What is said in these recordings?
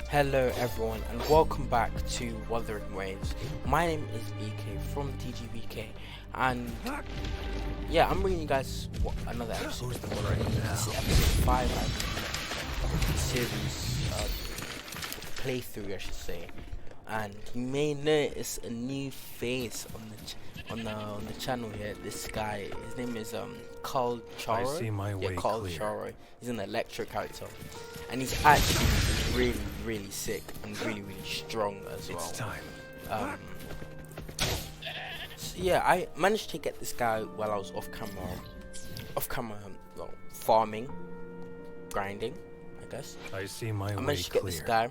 Hello everyone and welcome back to Wuthering Waves. My name is Bkay from Bkay, and yeah, I'm bringing you guys another episode. This is episode 5 of the series, playthrough I should say. And you may notice a new face on the channel here. This guy, his name is Carl Charo. I see my way Carl clear. Charo. He's an electric character, and he's actually really sick and really strong as well. It's time. So yeah, I managed to get this guy while I was off camera, well, farming, grinding, I guess. I see my way clear. I managed to get this guy.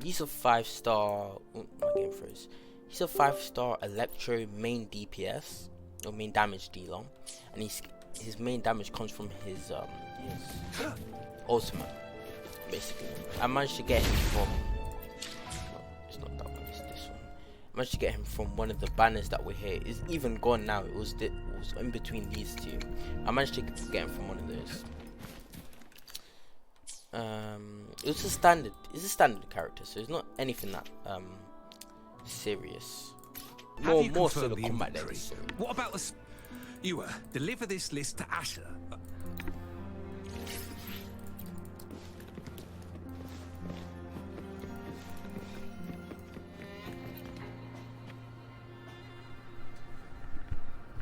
He's a 5-star. My game froze. He's a 5-star electro main DPS or main damage dealer, and his main damage comes from his ultimate. Basically, I managed to get him from. No, it's not that one. It's this one. I managed to get him from one of the banners that were here. It's even gone now. It was in between these two. I managed to get him from one of those. It's a standard character, so it's not anything that serious. More so the combat that is serious. What about the you deliver this list to Asher?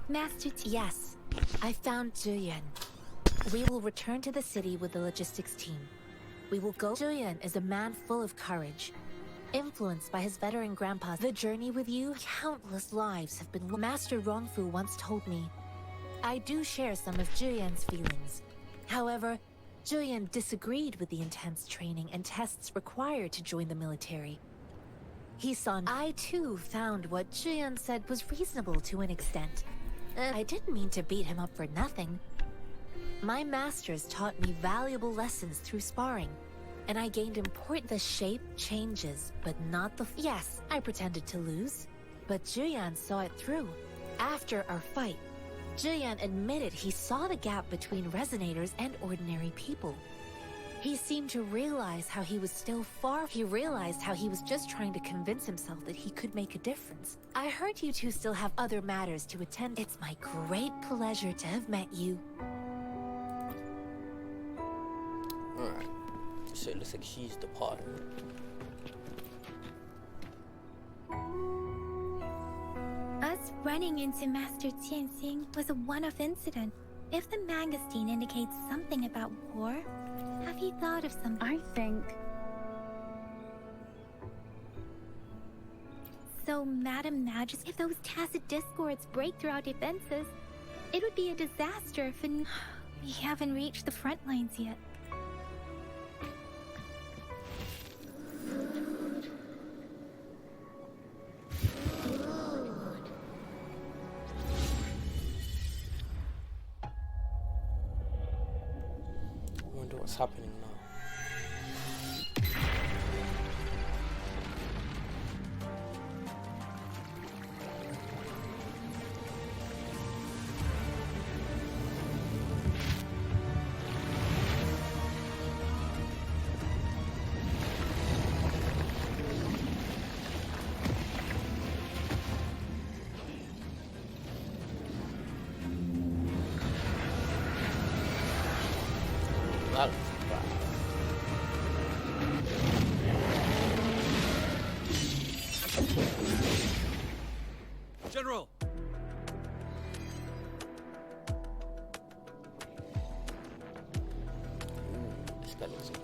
Master yes, I found Julian. We will return to the city with the logistics team. We will go. Julian is a man full of courage. Influenced by his veteran grandpa, the journey with you, countless lives have been. Master Rongfu once told me, I do share some of Julian's feelings. However, Julian disagreed with the intense training and tests required to join the military. He saw. I too found what Julian said was reasonable to an extent. I didn't mean to beat him up for nothing. My masters taught me valuable lessons through sparring, and I gained important. The shape changes, but not the. Yes, I pretended to lose, but Julian saw it through. After our fight, Julian admitted he saw the gap between resonators and ordinary people. He seemed to realize how he was still far. He realized how he was just trying to convince himself that he could make a difference. I heard you two still have other matters to attend. It's my great pleasure to have met you. Alright, so it looks like she's departed. Us running into Master Tianxing was a one-off incident. If the magazine indicates something about war, have you thought of something? I think... So, Madam Majesty, if those tacit discords break through our defenses, it would be a disaster if we haven't reached the front lines yet. I wonder what's happening now. That looks bad. General. This guy looks good.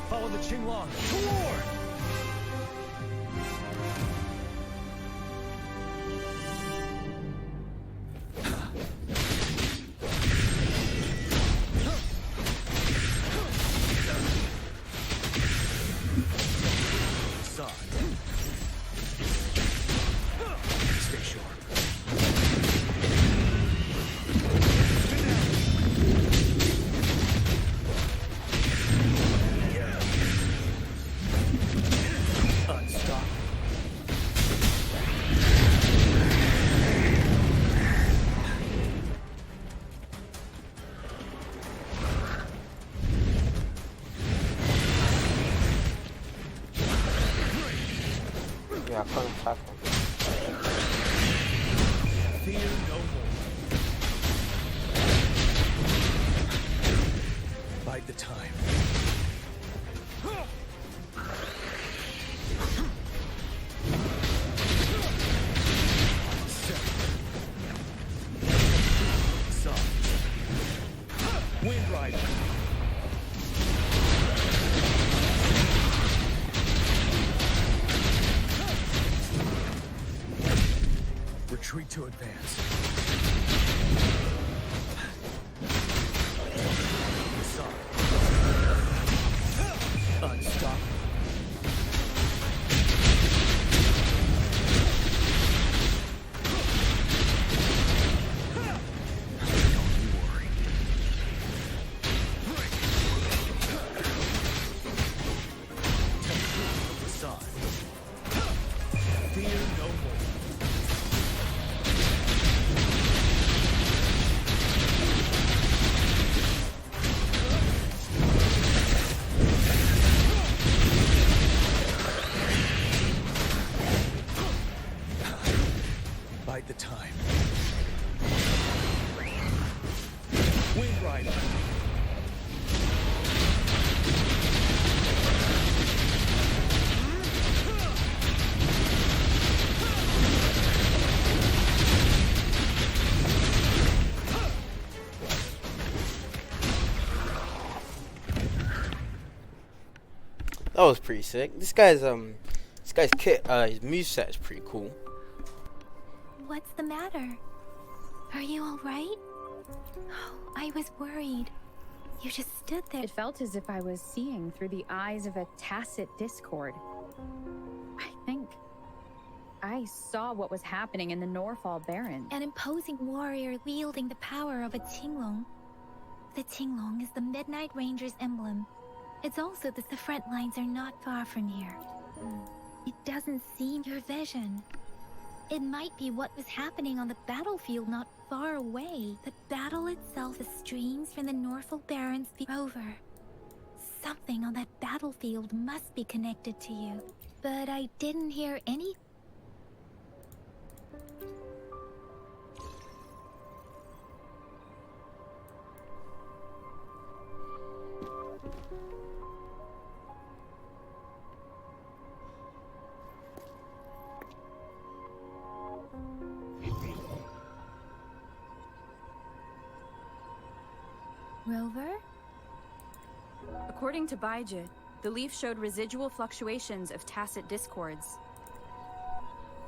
Follow the Qinglong. Toward! Stay sharp. Yeah, I can't attack him. Fear no more. Bide the time. Soft. Wind Rider. Retreat to advance. Unstoppable. Don't you worry. Facade. Fear no more. Bide the time. Wind Rider. That was pretty sick. This guy's kit, his moveset is pretty cool. What's the matter? Are you alright? Oh, I was worried. You just stood there. It felt as if I was seeing through the eyes of a tacit discord. I think I saw what was happening in the Norfall Barrens. An imposing warrior wielding the power of a Tinglong. The Tinglong is the Midnight Ranger's emblem. It's also that the front lines are not far from here. It doesn't seem your vision. It might be what was happening on the battlefield not far away. The battle itself is streams from the Norfall Barrens over. Something on that battlefield must be connected to you. But I didn't hear any. Rover? According to Bkay, the leaf showed residual fluctuations of tacit discords.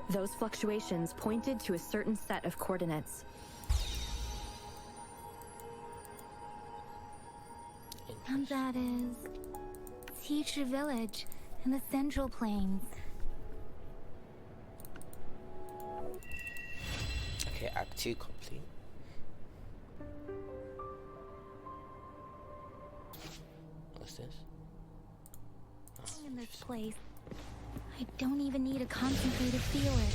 Those fluctuations pointed to a certain set of coordinates. And that is Teacher Village in the Central Plains. Okay, Act 2 complete. What's this? Oh, In this place, I don't even need a concentrate to feel it.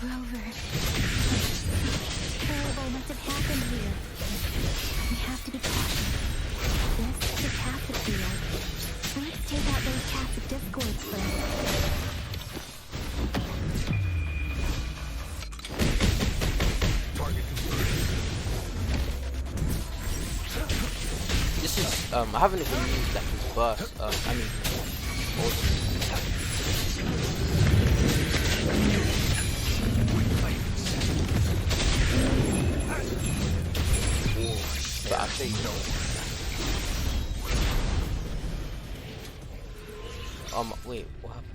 Rover, something terrible must have happened here. We have to be cautious. This is a tacit field. Let's take out those tacit discords first. This is I haven't even used that his burst. I mean, but I think wait, what happened?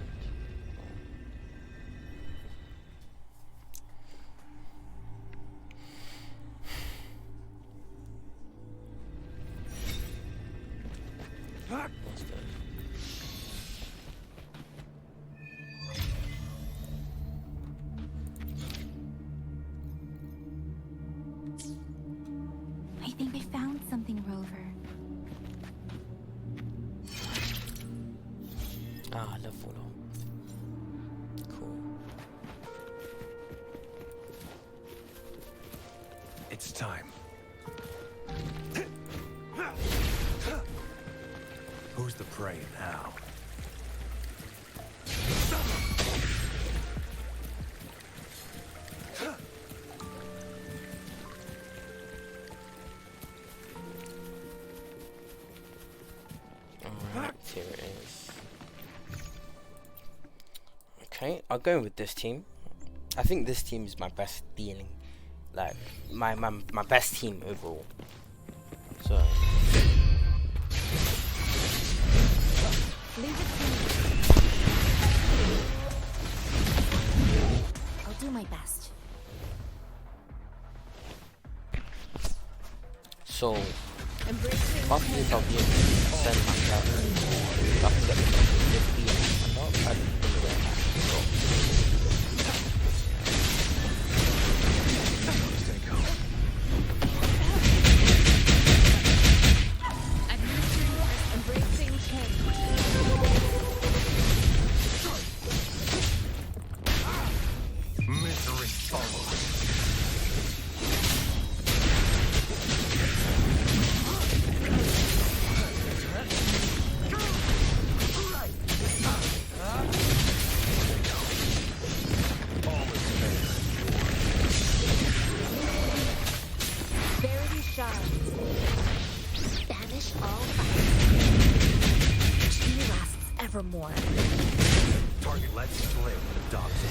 What's this? I think I found something, Rover. Ah, level up. Cool. It's time. Who's the prey now? Okay, I'll go with this team. I think this team is my best dealing, like my best team overall. So Leave it to me. I'll do my best. so after this I'll be able to send my character. So I can get the 50 and I don't think where Embracing change. Misery follows. Verity shines. Banish all fire. She lasts evermore. Target let's split the dogs.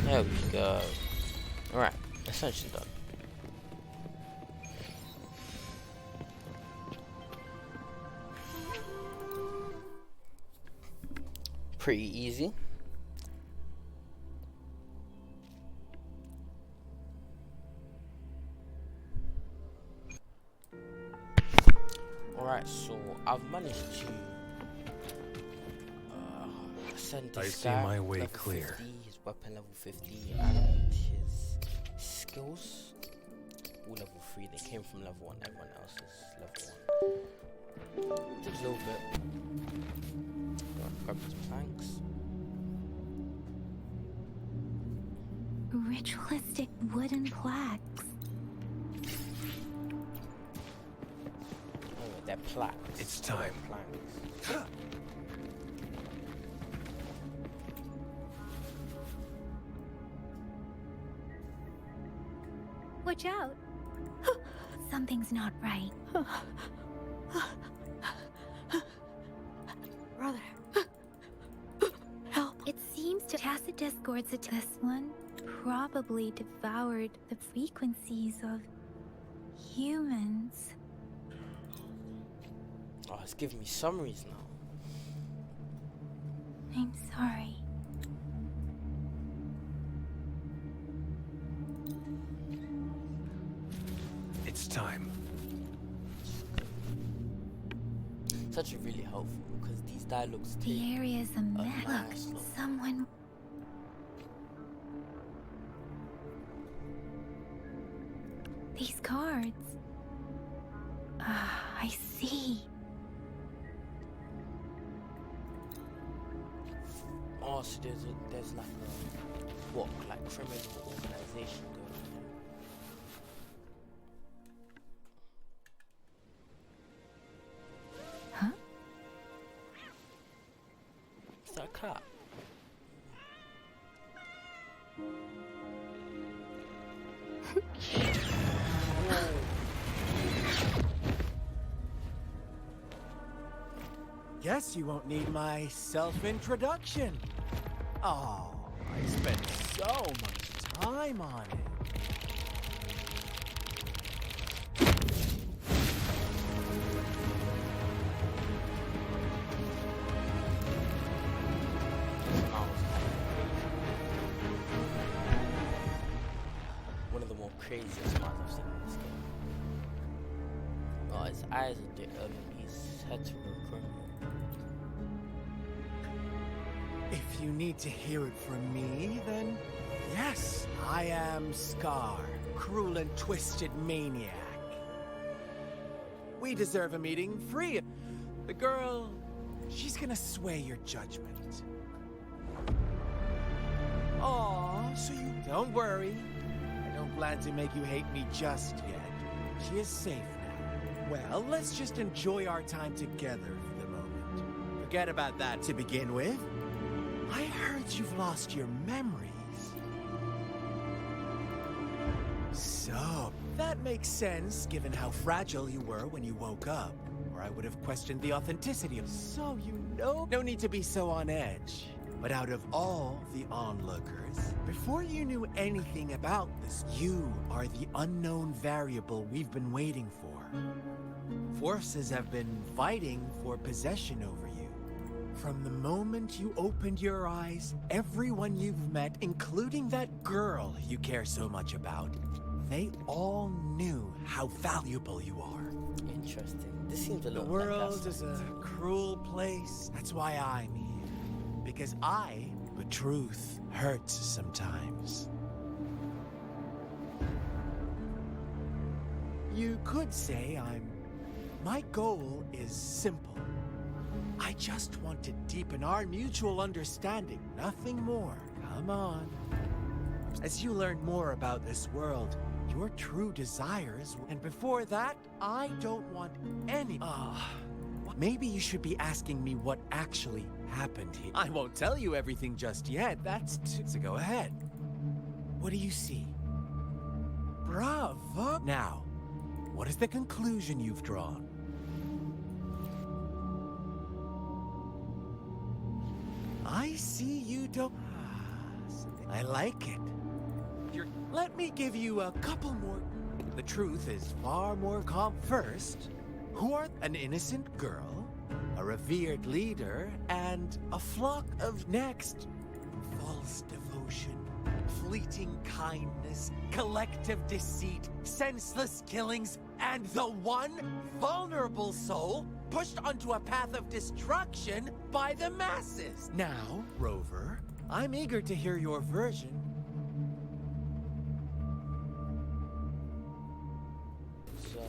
There we go. Alright, essentially done. Pretty easy. Alright, so I've managed to send I this see guy my way level clear. 50, his weapon level 50, and his skills all level 3. They came from level 1, everyone else is level 1. Did a little bit. Grab his planks. Ritualistic wooden plaques. Oh, they're plaques. It's They're time. planks. Watch out. Something's not right. Brother. Help. It seems to tacit discords to this one probably devoured the frequencies of humans. Oh, it's giving me summaries now. I'm sorry. It's time. It's actually really helpful because these dialogues The take area is a mess. nice Look, look. someone. These cards. Ah, I see. Oh, so there's like a like criminal organization going on. Huh? Is that a cat? Guess you won't need my self-introduction. Oh, I spent so much time on it. One of the more craziest smiles I've seen in this game. Oh, his eyes are his head's a criminal. If you need to hear it from me, then yes, I am Scar, cruel and twisted maniac. We deserve a meeting free. The girl, she's gonna sway your judgment. Aw, so you don't worry. I don't plan to make you hate me just yet. She is safe now. Well, let's just enjoy our time together for the moment. Forget about that to begin with. I heard you've lost your memories. So, that makes sense given how fragile you were when you woke up, or I would have questioned the authenticity of. So you know, no need to be so on edge. But out of all the onlookers, before you knew anything about this, you are the unknown variable we've been waiting for. Forces have been fighting for possession over you. From the moment you opened your eyes, everyone you've met, including that girl you care so much about, they all knew how valuable you are. Interesting. This seems a The little world is a cruel place. That's why I'm here. Because but truth hurts sometimes. You could say my goal is simple. I just want to deepen our mutual understanding, nothing more. Come on. As you learn more about this world, your true desires, and before that, I don't want any. Maybe you should be asking me what actually happened here. I won't tell you everything just yet. So go ahead. What do you see? Bravo. Now, what is the conclusion you've drawn? I see you don't. I like it. Let me give you a couple more. The truth is far more First, who are an innocent girl, a revered leader, and a flock of next? False devotion, fleeting kindness, collective deceit, senseless killings, and the one vulnerable soul pushed onto a path of destruction by the masses. Now, Rover, I'm eager to hear your version. So,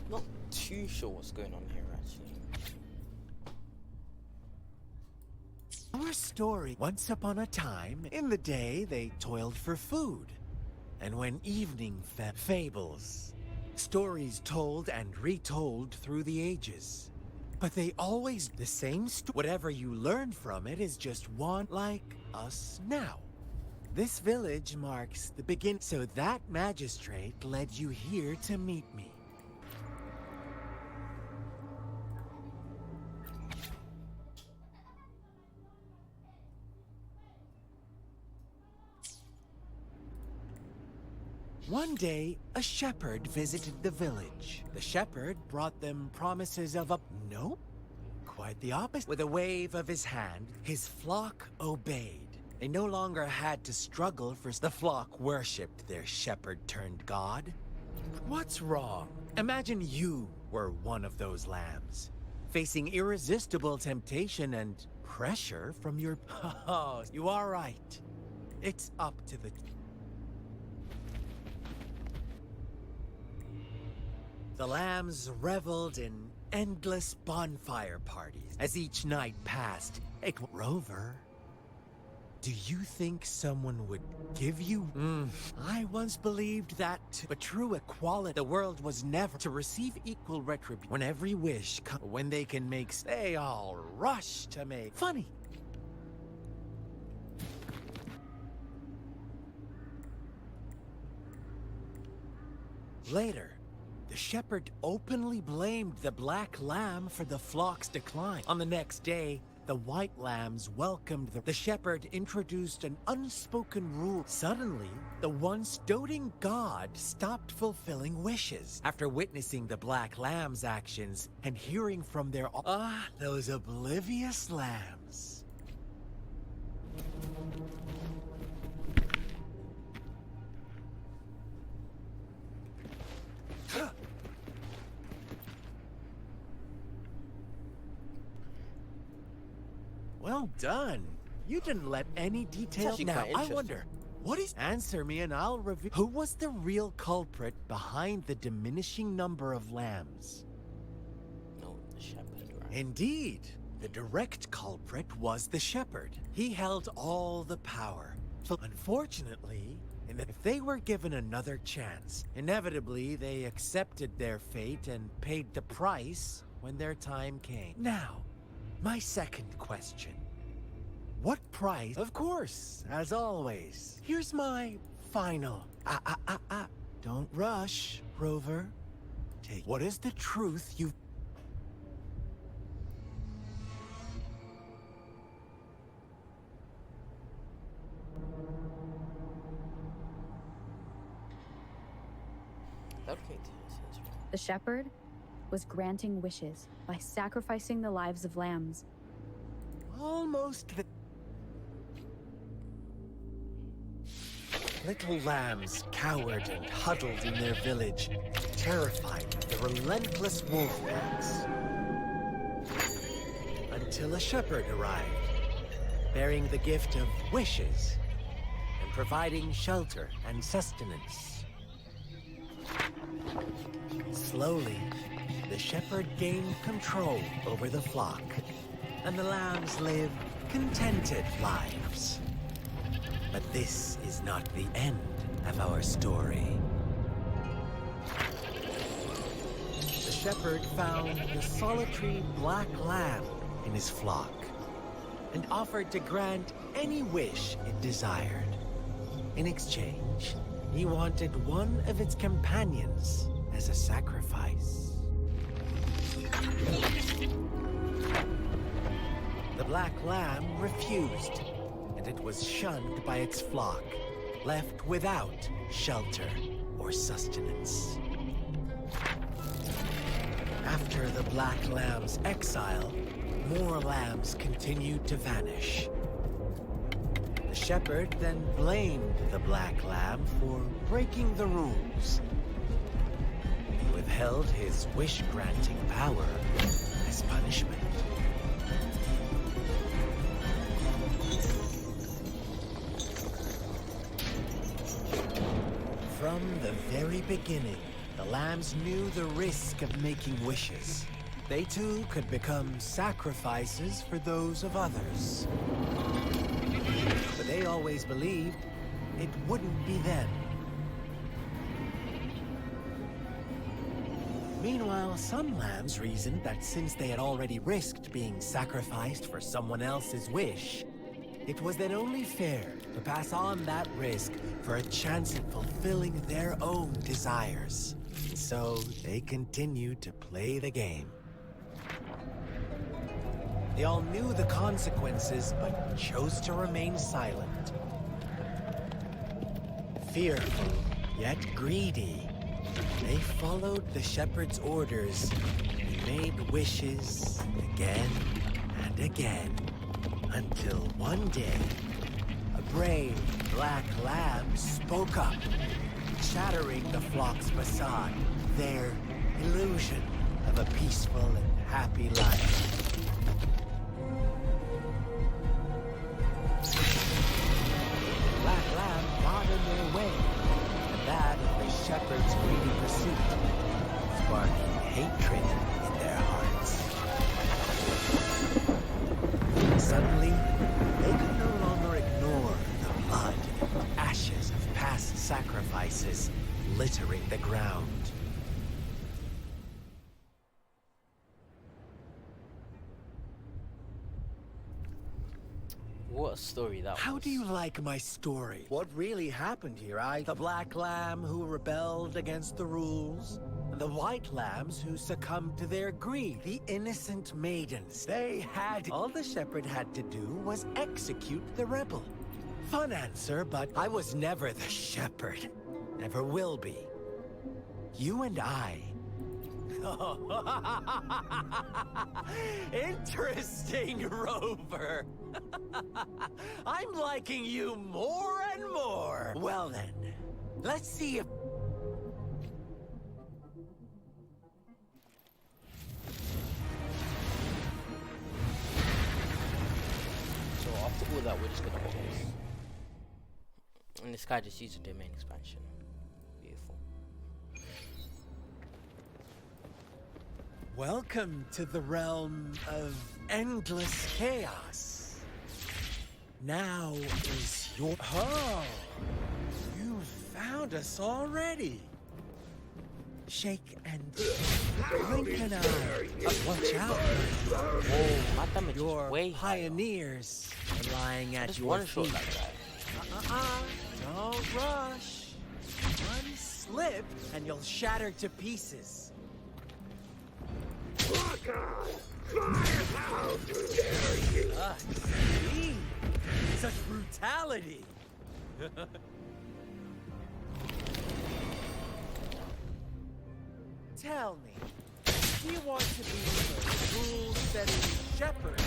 not too sure what's going on here, actually. Our story. Once upon a time, in the day, they toiled for food. And when evening fables. Stories told and retold through the ages. But they always the same Whatever you learn from it is just one like us now. This village marks the begin. So that magistrate led you here to meet me. One day, a shepherd visited the village. The shepherd brought them promises of a... Nope. Quite the opposite. With a wave of his hand, his flock obeyed. They no longer had to struggle for... The flock worshipped their shepherd-turned-god. What's wrong? Imagine you were one of those lambs, facing irresistible temptation and pressure from your... Oh, you are right. It's up to the... The lambs reveled in endless bonfire parties. As each night passed, Rover, do you think someone would give you? I once believed that, but true equality, the world was never to receive equal retribution. When every wish when they can make, they all rush to make. Funny. Later, the shepherd openly blamed the black lamb for the flock's decline. On the next day, the white lambs welcomed the shepherd introduced an unspoken rule. Suddenly, the once doting god stopped fulfilling wishes. After witnessing the black lamb's actions and hearing from their... those oblivious lambs. Well done. You didn't let any details. actually Now, quite I interesting. wonder, what is... Answer me and I'll reveal... Who was the real culprit behind the diminishing number of lambs? No, the shepherd, right? Indeed. The direct culprit was the shepherd. He held all the power. So, unfortunately, if they were given another chance, inevitably they accepted their fate and paid the price when their time came. Now, my second question. What price? Of course, as always. Here's my final Don't rush, Rover. What is the truth you've... That would make sense. The shepherd was granting wishes by sacrificing the lives of lambs. Almost the... Little lambs cowered and huddled in their village, terrified of the relentless wolf packs. Until a shepherd arrived, bearing the gift of wishes and providing shelter and sustenance. Slowly, the shepherd gained control over the flock, and the lambs lived contented lives. But this is not the end of our story. The shepherd found the solitary black lamb in his flock and offered to grant any wish it desired. In exchange, he wanted one of its companions as a sacrifice. The black lamb refused, and it was shunned by its flock, left without shelter or sustenance. After the black lamb's exile, more lambs continued to vanish. The shepherd then blamed the black lamb for breaking the rules. He withheld his wish-granting power as punishment. From the very beginning, the lambs knew the risk of making wishes. They too could become sacrifices for those of others. But they always believed it wouldn't be them. Meanwhile, some lambs reasoned that since they had already risked being sacrificed for someone else's wish, it was then only fair to pass on that risk for a chance at fulfilling their own desires. And so they continued to play the game. They all knew the consequences, but chose to remain silent. Fearful, yet greedy, they followed the shepherd's orders and made wishes again and again. Until one day, a brave black lamb spoke up, shattering the flock's facade, their illusion of a peaceful and happy life. The black lamb got in their way, and that of the shepherd's greedy pursuit, sparking hatred in their hearts. Suddenly, they could no longer ignore the blood and ashes of past sacrifices littering the ground. What a story that was. How do you like my story? What really happened here? The black lamb who rebelled against the rules, and the white lambs who succumbed to their greed. The innocent maidens. All the shepherd had to do was execute the rebel. Fun answer, but I was never the shepherd. Never will be. You and I. Interesting, Rover. I'm liking you more and more. Well then, let's see if... So after all that, we're just gonna pause. And this guy just used a domain expansion. Beautiful. Welcome to the realm of endless chaos. Now is your... Oh! You found us already. Shake and blink an eye. Watch out. Whoa, my damage Your is way higher. pioneers are lying at Just your one shot feet. that guy. Don't rush. One slip, and you'll shatter to pieces. See? Such brutality! Tell me, do you want to be the rule-setting shepherd,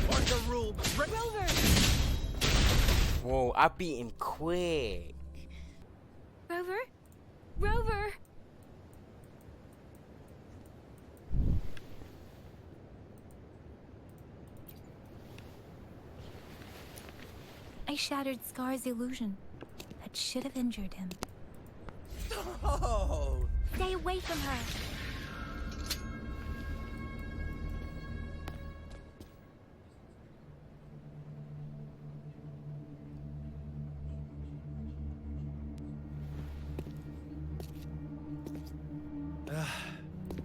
or the rule Rover? Whoa, I beat him quick. Rover? Rover! I shattered Scar's illusion. That should have injured him. Oh! Stay away from her!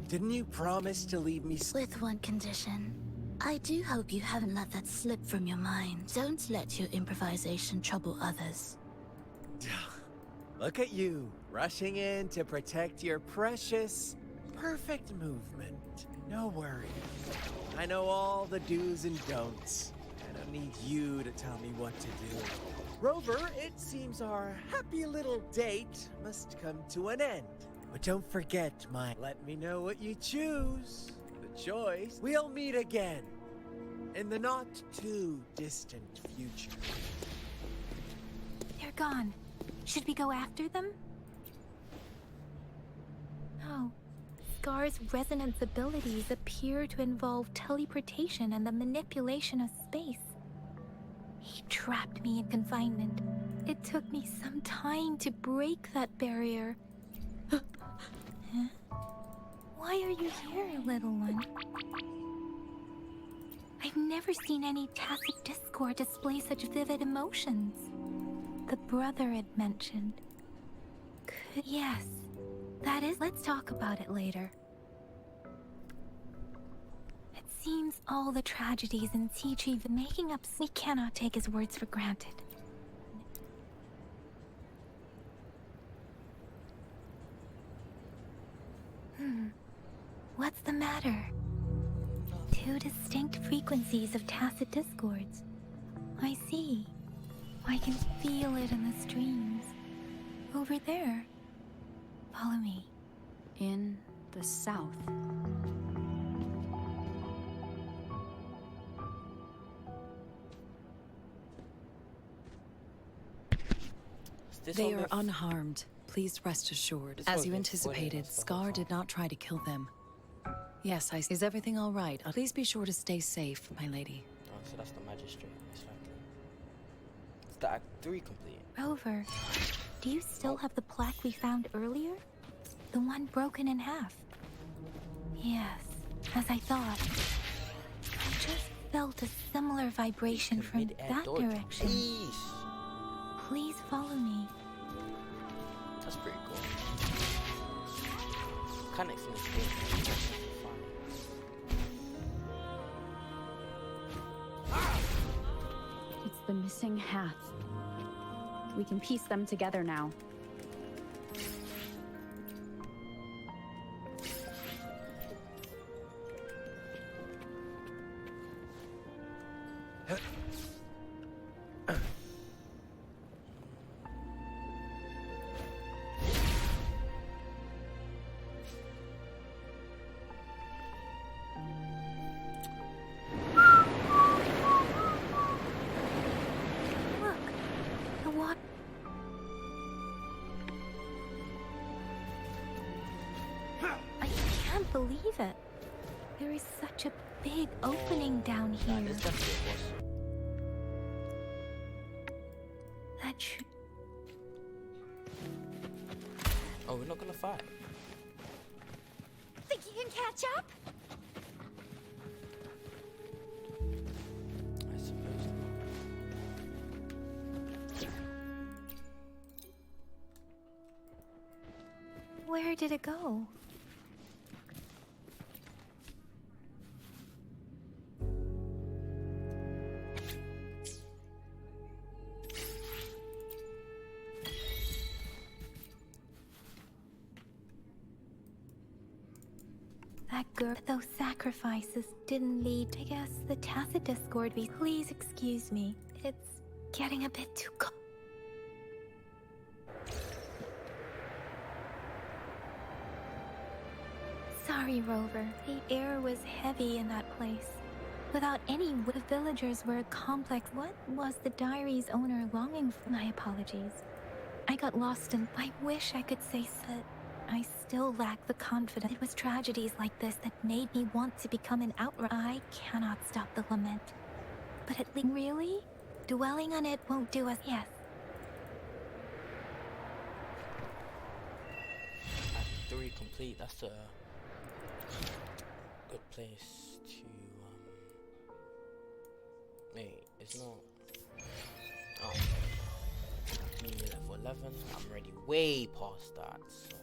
Didn't you promise to leave me With one condition. I do hope you haven't let that slip from your mind. Don't let your improvisation trouble others. Look at you, rushing in to protect your precious, perfect movement. No worries. I know all the do's and don'ts. I don't need you to tell me what to do. Rover, it seems our happy little date must come to an end. But don't forget my let me know what you choose. The choice. We'll meet again in the not too distant future. They're gone. Should we go after them? No. Scar's resonance abilities appear to involve teleportation and the manipulation of space. He trapped me in confinement. It took me some time to break that barrier. Huh? Why are you here, little one? I've never seen any tacit discord display such vivid emotions. The brother had mentioned. Yes, that is. Let's talk about it later. It seems all the tragedies in TG making up. We cannot take his words for granted. What's the matter? Two distinct frequencies of tacit discords. I see. I can feel it in the streams. Over there. Follow me. In the south. Is this They on are the unharmed. Please rest assured. This As was you the anticipated, spoilers, the Scar whole did time. not try to kill them. Yes, is everything all right? Please be sure to stay safe, my lady. Oh, so that's the magistrate, most likely. Is the Act 3 complete? Rover, do you still have the plaque we found earlier? The one broken in half? Yes, as I thought. I just felt a similar vibration from Mid-air that dodge. direction. Please. Please follow me. That's pretty cool. Mechanics in this game are fun. It's the missing hats. We can piece them together now. Look, the water. I can't believe it. There is such a big opening down Yeah, here. there's definitely a boss. That should. Oh, we're not gonna fight. Think you can catch up? I suppose not. Where did it go? girl. Those sacrifices didn't lead. I guess the tacit discord. Please excuse me. It's getting a bit too cold. Sorry, Rover. The air was heavy in that place. Without any the villagers were complex. What was the diary's owner longing for? My apologies. I got lost and I wish I could say that I still lack the confidence. It was tragedies like this that made me want to become an outright. I cannot stop the lament. But at least, really? Dwelling on it won't do us. Yes. Act 3 complete. That's a good place to wait, it's not. Oh, me level 11. I'm already way past that. So